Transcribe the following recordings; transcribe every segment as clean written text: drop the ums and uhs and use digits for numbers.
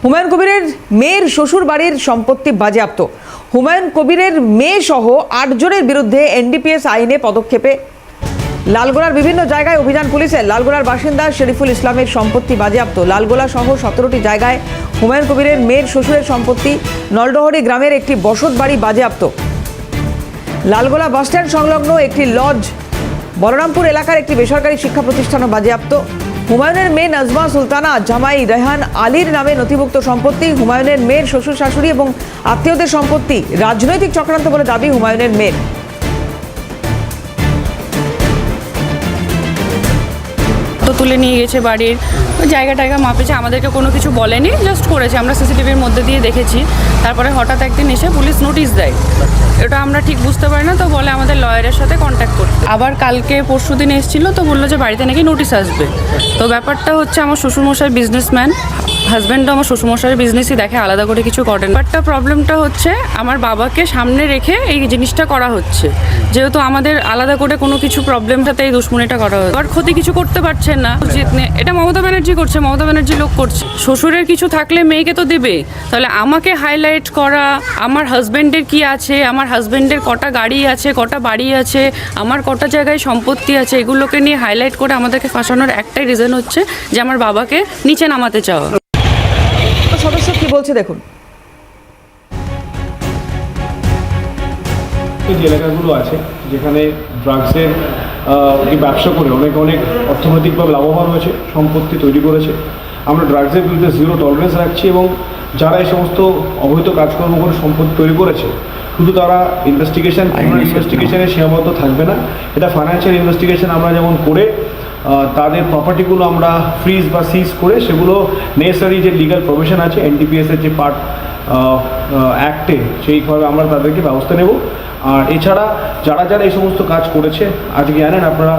হুমায়ুন কবিরের মেয়ের শ্বশুর বাড়ির সম্পত্তি বাজেয়াপ্ত। হুমায়ুন কবিরের মেয়ে সহ ৮ জনের বিরুদ্ধে এনডিপিএস আইনে পদক্ষেপে। লালগোলার বিভিন্ন জায়গায় অভিযান পুলিশের। লালগোলার বাসিন্দা শরীফুল ইসলামের সম্পত্তি বাজেয়াপ্ত। লালগোলা সহ 17টি জায়গায় হুমায়ুন কবিরের মেয়ের শ্বশুরের সম্পত্তি। নলডহরি গ্রামের একটি বসত বাড়ি বাজেয়াপ্ত। লালগোলা বাসস্ট্যান্ড সংলগ্ন একটি লজ, বলরামপুর এলাকার একটি বেসরকারি শিক্ষা প্রতিষ্ঠানও বাজেয়াপ্ত। হুমায়ুনের মেয়ে নাজমা সুলতানা জামাই রেহান আলীর নামে নথিভুক্ত সম্পত্তি। হুমায়ুনের মেয়ের শ্বশুর শাশুড়ি এবং আত্মীয়দের সম্পত্তি। রাজনৈতিক চক্রান্ত বলে দাবি হুমায়ুনের মেয়ের। তো তুলে নিয়ে গেছে বাড়ির জায়গা টায়গা মাপেছে, আমাদেরকে কোনো কিছু বলেনি, জাস্ট করেছে। আমরা সিসিটিভির মধ্যে দিয়ে দেখেছি। তারপরে হঠাৎ একদিন এসে পুলিশ নোটিশ দেয়, এটা আমরা ঠিক বুঝতে পারি না। তো বলে আমাদের লয়ারের সাথে কন্ট্যাক্ট করতে। আবার কালকে পরশু দিন এসেছিলো, তো বললো যে বাড়িতে নাকি নোটিশ আসবে। তো ব্যাপারটা হচ্ছে আমার শ্বশুরমশাই বিজনেসম্যান, হাজব্যান্ডও আমার শ্বশুরমশাইয়ের বিজনেসই দেখে, আলাদা করে কিছু করেন। বাটটা প্রবলেমটা হচ্ছে আমার বাবাকে সামনে রেখে এই জিনিসটা করা হচ্ছে, যেহেতু আমাদের আলাদা করে কোনো কিছু প্রবলেমটাতে এই দুশ্মনীটা করা হচ্ছে। আর ক্ষতি কিছু করতে পারছেন না, এটা মমতা ব্যানার্জি করছে, মমতা ব্যানার্জি লোক করছে। শ্বশুরের কিছু থাকলে মেয়েকে তো দেবে, তাহলে আমাকে হাইলাইট করা, আমার হাজব্যান্ডের কি আছে, আমার হাজব্যান্ডের কটা গাড়ি আছে, কটা বাড়ি আছে, আমার কটা জায়গায় সম্পত্তি আছে, এগুলোকে নিয়ে হাইলাইট করে আমাদেরকে ফাঁসানোর একটাই রিজন হচ্ছে যে আমার বাবাকে নিচে নামাতে চাওয়া। সদস্য কি বলছে দেখুন। যে এলাকাগুলো আছে যেখানে ড্রাগসের ব্যবসা করে অনেক অর্থনৈতিকভাবে লাভবান হয়েছে, সম্পত্তি তৈরি করেছে, আমরা ড্রাগসের বিরুদ্ধে জিরো টলারেন্স রাখছি। এবং যারা এই সমস্ত অবৈধ কাজকর্ম করে সম্পত্তি তৈরি করেছে, শুধু তারা ইনভেস্টিগেশনে সীমাবদ্ধ থাকবে না, এটা ফাইন্যান্সিয়াল ইনভেস্টিগেশন আমরা যেমন করে তাদের প্রপার্টিগুলো আমরা ফ্রিজ বা সিজ করে সেগুলো নেসেসারি যে লিগাল প্রভিশন আছে এনডিপিএসের যে পার্ট অ্যাক্টে, সেইভাবে আমরা তাদেরকে ব্যবস্থা নেব। আর এছাড়া যারা এই সমস্ত কাজ করেছে, আজকে জানেন আপনারা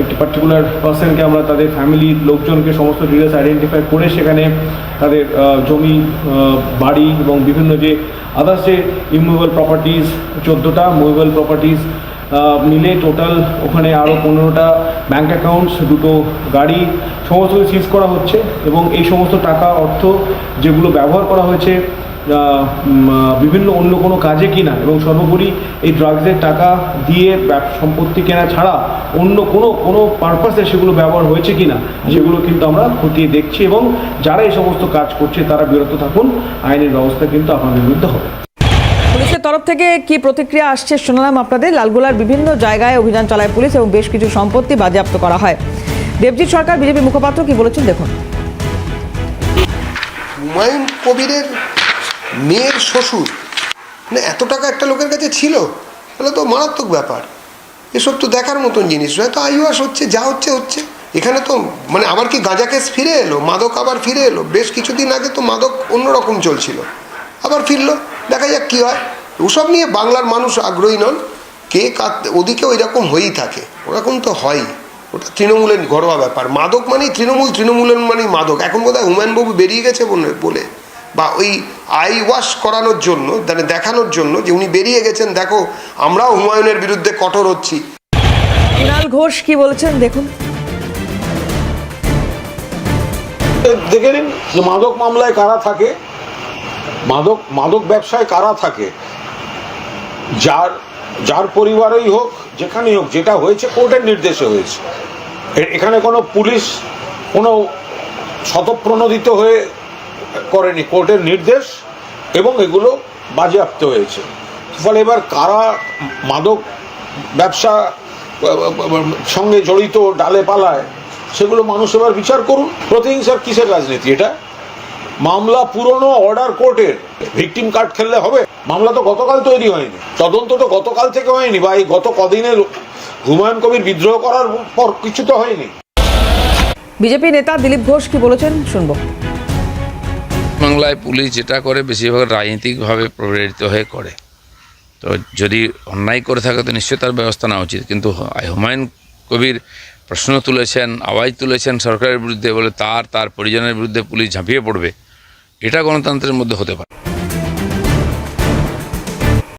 একটি পার্টিকুলার পার্সনকে আমরা তাদের ফ্যামিলির লোকজনকে সমস্ত ডিটেলস আইডেন্টিফাই করে সেখানে তাদের জমি, বাড়ি এবং বিভিন্ন যে আদার্স যে ইমুভেবল প্রপার্টিজ 14টা, মুভেবল প্রপার্টিজ মিলে টোটাল ওখানে আরও 15টা ব্যাঙ্ক অ্যাকাউন্টস, 2টো গাড়ি, সমস্ত সিজ করা হচ্ছে। এবং এই সমস্ত টাকা অর্থ যেগুলো ব্যবহার করা হয়েছে বিভিন্ন অন্য কোনো কাজে কিনা, এবং সর্বোপরি এই ড্রাগসের টাকা দিয়ে সম্পত্তি কেনা ছাড়া অন্য কোনো পারপাসে সেগুলো ব্যবহার হয়েছে কিনা সেগুলো কিন্তু আমরা খতিয়ে দেখছি। এবং যারা এই সমস্ত কাজ করছে তারা বিরত থাকুন, আইনের ব্যবস্থা কিন্তু আপনাদের বিরুদ্ধে হবে। পুলিশের তরফ থেকে কি প্রতিক্রিয়া আসছে শোনালাম আপনাদের। লালগোলার বিভিন্ন জায়গায় অভিযান চালায় পুলিশ এবং বেশ কিছু সম্পত্তি বাজেয়াপ্ত করা হয়। দেবজিৎ সরকার বিজেপি মুখপাত্র কি বলেছেন দেখুন। হুমায়ুন কবিরের মেয়ের শ্বশুর মানে এত টাকা একটা লোকের কাছে ছিল, তাহলে তো মারাত্মক ব্যাপার। এসব তো দেখার মতন জিনিস নয়। তো আইওয়াস হচ্ছে, যা হচ্ছে। এখানে তো মানে আবার কি গাঁজা কেস ফিরে এলো, মাদক আবার ফিরে এলো। বেশ কিছুদিন আগে তো মাদক অন্যরকম চলছিল, আবার ফিরলো। দেখা যাক কী হয়। ওসব নিয়ে বাংলার মানুষ আগ্রহী নন। কে ওদিকে ওই রকম হয়েই থাকে, ওরকম তো হয়ই। ওটা তৃণমূলের ঘরোয়া ব্যাপার। মাদক মানেই তৃণমূলের মানেই মাদক। এখন বোধহয় হুমায়ুনবাবু বেরিয়ে গেছে বলে, বা ওই আই ওয়াশ করানোর জন্য, মানে দেখানোর জন্য যে উনি বেরিয়ে গেছেন, দেখো আমরাও হুমায়ুনের বিরুদ্ধে কঠোর হচ্ছি। কুণাল ঘোষ কি বলেছেন দেখুন। দেখে নিন যে মাদক মামলায় কারা থাকে, মাদক ব্যবসায় কারা থাকে। যার পরিবারেই হোক, যেখানেই হোক, যেটা হয়েছে কোর্টের নির্দেশে হয়েছে। এখানে কোনো পুলিশ কোনো স্বতঃপ্রণোদিত হয়ে করেনি, কোর্টের নির্দেশ, এবং এগুলো বাজেয়াপ্ত হয়েছে। ফলে এবার কারা মাদক ব্যবসা সঙ্গে জড়িত ডালে পালায় সেগুলো মানুষ এবার বিচার করুন। প্রতিহিংসার কিসের রাজনীতি এটা? মামলা পুরনো, অর্ডার কোর্টের, ভিকটিম কার্ড খেললে হবে? মামলা তো গতকাল তৈরি হয়নি, তদন্ত তো গতকাল থেকে হয়নি, বা এই গত কদিনে হুমায়ুন কবির বিদ্রোহ করার পর কিছু তো হয়নি। বিজেপি নেতা দিলীপ ঘোষ কি বলেছেন শুনবো। বাংলায় পুলিশ যেটা করে বেশিরভাগ রাজনৈতিকভাবে প্ররোচিত হয়ে করে। তো যদি অন্যায় করে থাকে তো নিশ্চয়ই তার ব্যবস্থা নেওয়া উচিত। কিন্তু হুমায়ুন কবির প্রশ্ন তুলেছেন, আওয়াজ তুলেছেন সরকারের বিরুদ্ধে বলে তার পরিজনের বিরুদ্ধে পুলিশ ঝাঁপিয়ে পড়বে, এটা গণতন্ত্রের মধ্যে হতে পারে।